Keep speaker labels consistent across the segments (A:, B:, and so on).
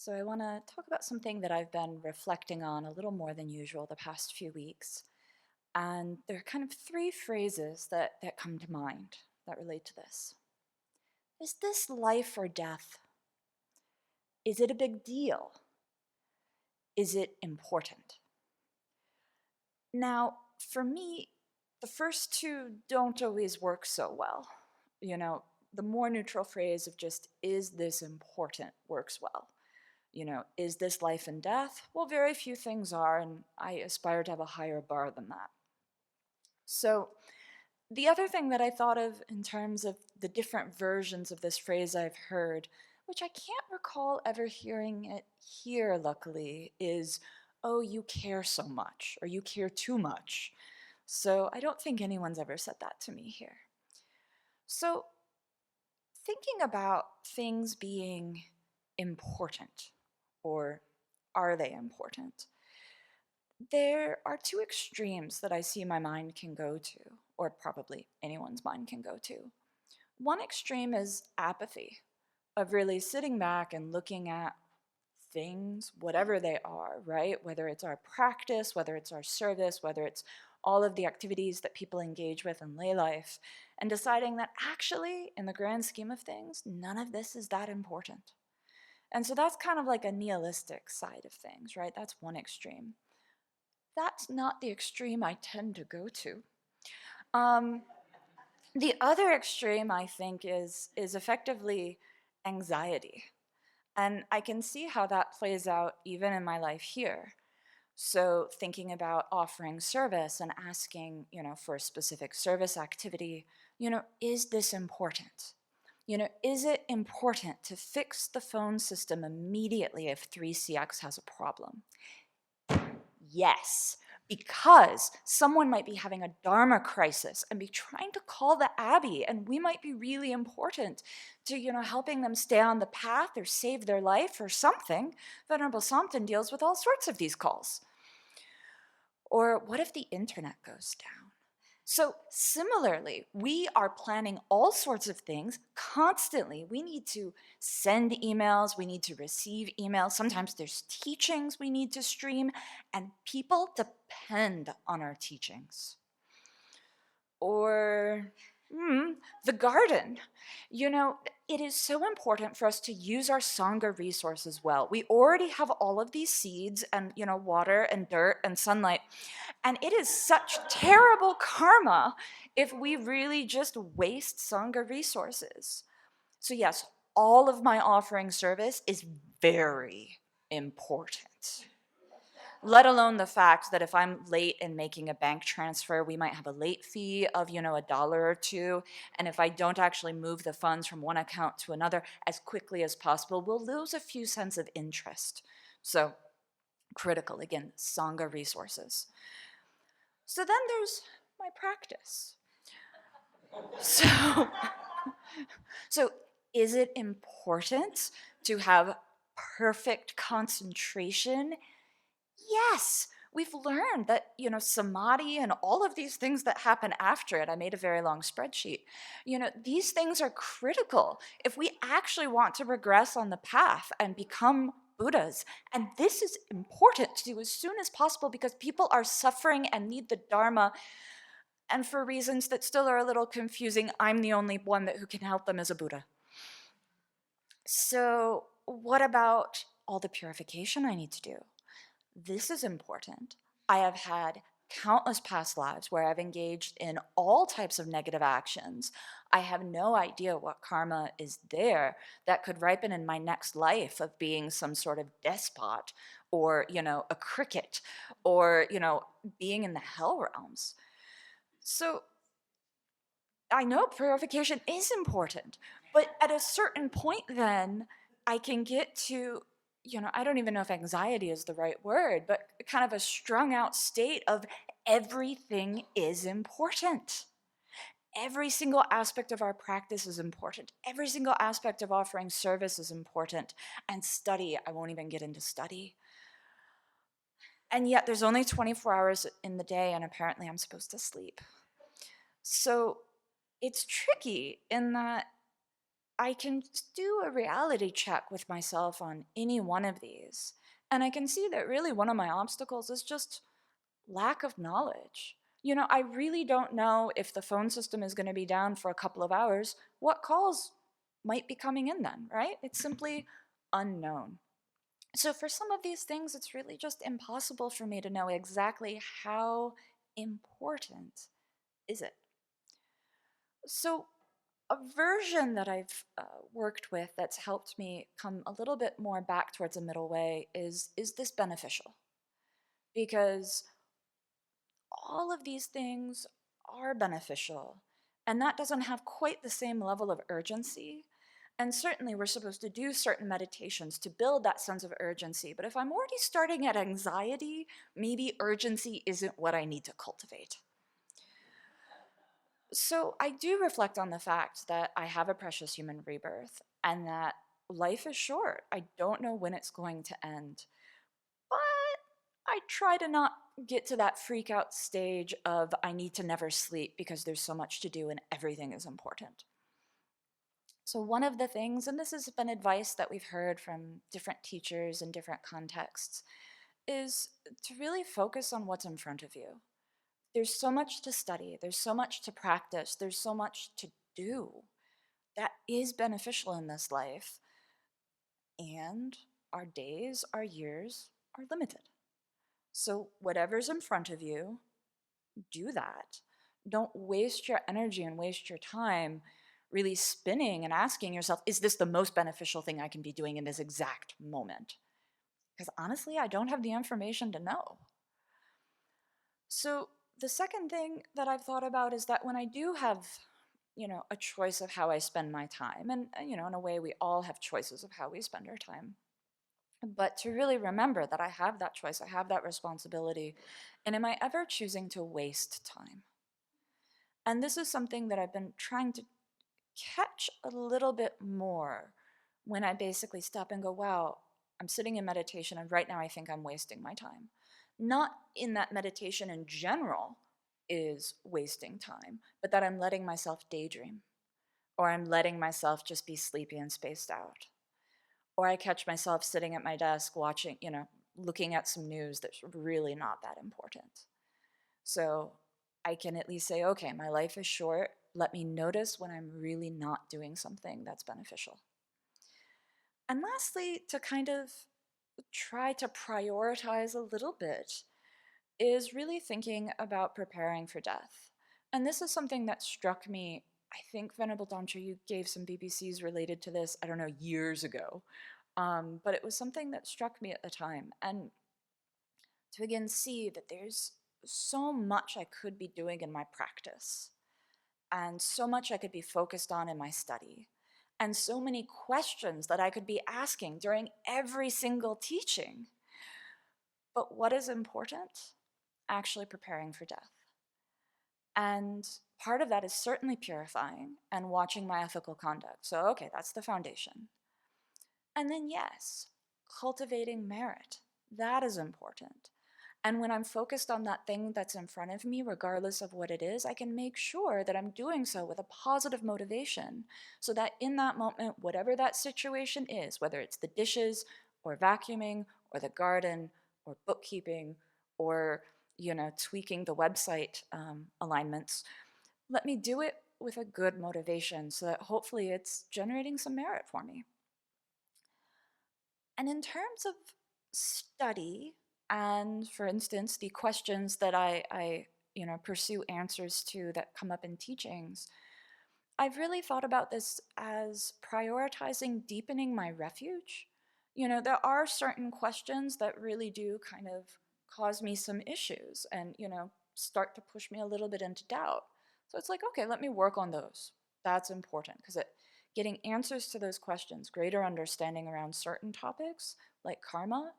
A: So I want to talk about something that I've been reflecting on a little more than usual the past few weeks. And there are kind of three phrases that come to mind that relate to this. Is this life or death? Is it a big deal? Is it important? Now, for me, the first two don't always work so well. You know, the more neutral phrase of just, is this important, works well. Is this life and death? Well, very few things are, and I aspire to have a higher bar than that. So, the other thing that I thought of in terms of the different versions of this phrase I've heard, which I can't recall ever hearing it here, luckily, is, oh, you care so much, or you care too much. So, I don't think anyone's ever said that to me here. So, thinking about things being important, or are they important? There are two extremes that I see my mind can go to, or probably anyone's mind can go to. One extreme is apathy, of really sitting back and looking at things, whatever they are, right? Whether it's our practice, whether it's our service, whether it's all of the activities that people engage with in lay life, and deciding that actually, in the grand scheme of things, none of this is that important. And so that's kind of like a nihilistic side of things, right? That's one extreme. That's not the extreme I tend to go to. Um, the other extreme, I think, is effectively anxiety. And I can see how that plays out even in my life here. So thinking about offering service and asking, for a specific service activity, is this important? Is it important to fix the phone system immediately if 3CX has a problem? Yes, because someone might be having a dharma crisis and be trying to call the Abbey, and we might be really important to, helping them stay on the path or save their life or something. Venerable Samten deals with all sorts of these calls. Or what if the internet goes down? So similarly, we are planning all sorts of things constantly. We need to send emails, we need to receive emails. Sometimes there's teachings we need to stream, and people depend on our teachings. Or the garden. It is so important for us to use our Sangha resources well. We already have all of these seeds and, water and dirt and sunlight. And it is such terrible karma if we really just waste Sangha resources. So yes, all of my offering service is very important. Let alone the fact that if I'm late in making a bank transfer, we might have a late fee of, $1 or $2. And if I don't actually move the funds from one account to another as quickly as possible, we'll lose a few cents of interest. So critical, again, Sangha resources. So then there's my practice. So is it important to have perfect concentration? Yes, we've learned that, samadhi and all of these things that happen after it, I made a very long spreadsheet, these things are critical if we actually want to progress on the path and become Buddhas. And this is important to do as soon as possible because people are suffering and need the Dharma. And for reasons that still are a little confusing, I'm the only one who can help them as a Buddha. So what about all the purification I need to do? This is important. I have had countless past lives where I've engaged in all types of negative actions. I have no idea what karma is there that could ripen in my next life of being some sort of despot or, a cricket or, being in the hell realms. So I know purification is important, but at a certain point then I can get to, I don't even know if anxiety is the right word, but kind of a strung out state of everything is important. Every single aspect of our practice is important. Every single aspect of offering service is important. And study, I won't even get into study. And yet there's only 24 hours in the day, and apparently I'm supposed to sleep. So it's tricky in that I can do a reality check with myself on any one of these, and I can see that really one of my obstacles is just lack of knowledge. I really don't know if the phone system is going to be down for a couple of hours, what calls might be coming in then, right? It's simply unknown. So for some of these things, it's really just impossible for me to know exactly how important is it. So a version that I've worked with that's helped me come a little bit more back towards a middle way is this beneficial? Because all of these things are beneficial, and that doesn't have quite the same level of urgency. And certainly, we're supposed to do certain meditations to build that sense of urgency. But if I'm already starting at anxiety, maybe urgency isn't what I need to cultivate. So I do reflect on the fact that I have a precious human rebirth and that life is short. I don't know when it's going to end. But I try to not get to that freak out stage of I need to never sleep because there's so much to do and everything is important. So, one of the things, and this has been advice that we've heard from different teachers in different contexts, is to really focus on what's in front of you. There's so much to study, there's so much to practice, there's so much to do that is beneficial in this life. And our days, our years are limited. So, whatever's in front of you, do that. Don't waste your energy and waste your time really spinning and asking yourself, is this the most beneficial thing I can be doing in this exact moment? Because honestly, I don't have the information to know. So, the second thing that I've thought about is that when I do have, a choice of how I spend my time, and, in a way, we all have choices of how we spend our time. But to really remember that I have that choice, I have that responsibility, and am I ever choosing to waste time? And this is something that I've been trying to catch a little bit more when I basically stop and go, wow, I'm sitting in meditation and right now I think I'm wasting my time. Not in that meditation in general is wasting time, but that I'm letting myself daydream, or I'm letting myself just be sleepy and spaced out. Or I catch myself sitting at my desk watching, looking at some news that's really not that important. So I can at least say, okay, my life is short. Let me notice when I'm really not doing something that's beneficial. And lastly, to kind of try to prioritize a little bit is really thinking about preparing for death. And this is something that struck me. I think, Venerable Dantra, you gave some BBCs related to this, I don't know, years ago. But it was something that struck me at the time. And to again see that there's so much I could be doing in my practice, and so much I could be focused on in my study, and so many questions that I could be asking during every single teaching. But what is important? Actually preparing for death. And part of that is certainly purifying and watching my ethical conduct. So, okay, that's the foundation. And then, yes, cultivating merit. That is important. And when I'm focused on that thing that's in front of me, regardless of what it is, I can make sure that I'm doing so with a positive motivation so that in that moment, whatever that situation is, whether it's the dishes or vacuuming or the garden or bookkeeping or, tweaking the website alignments, let me do it with a good motivation so that hopefully it's generating some merit for me. And in terms of study, and for instance, the questions that I pursue answers to that come up in teachings, I've really thought about this as prioritizing deepening my refuge. There are certain questions that really do kind of cause me some issues and, start to push me a little bit into doubt. So it's like, okay, let me work on those. That's important because getting answers to those questions, greater understanding around certain topics like karma,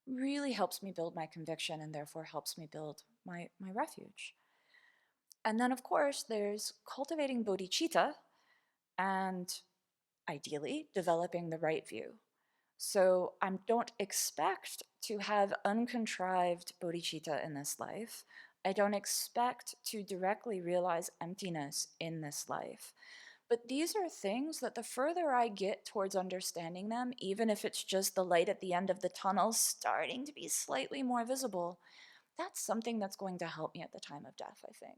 A: really helps me build my conviction and therefore helps me build my refuge. And then, of course, there's cultivating bodhicitta and ideally developing the right view. So I don't expect to have uncontrived bodhicitta in this life. I don't expect to directly realize emptiness in this life. But these are things that the further I get towards understanding them, even if it's just the light at the end of the tunnel starting to be slightly more visible, that's something that's going to help me at the time of death, I think,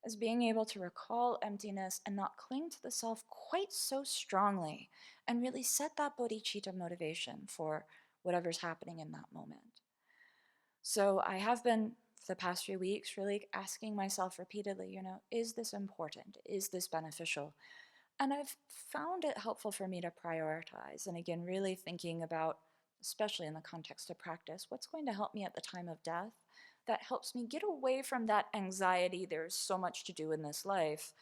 A: is being able to recall emptiness and not cling to the self quite so strongly and really set that bodhicitta motivation for whatever's happening in that moment. So I have been, for the past few weeks, really asking myself repeatedly, is this important? Is this beneficial? And I've found it helpful for me to prioritize. And again, really thinking about, especially in the context of practice, what's going to help me at the time of death that helps me get away from that anxiety, there's so much to do in this life,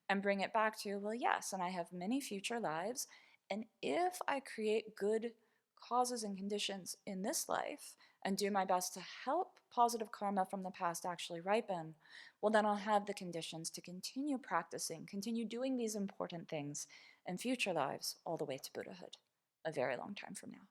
A: and bring it back to, well, yes, and I have many future lives. And if I create good causes and conditions in this life and do my best to help positive karma from the past actually ripen, well, then I'll have the conditions to continue practicing, continue doing these important things in future lives, all the way to Buddhahood, a very long time from now.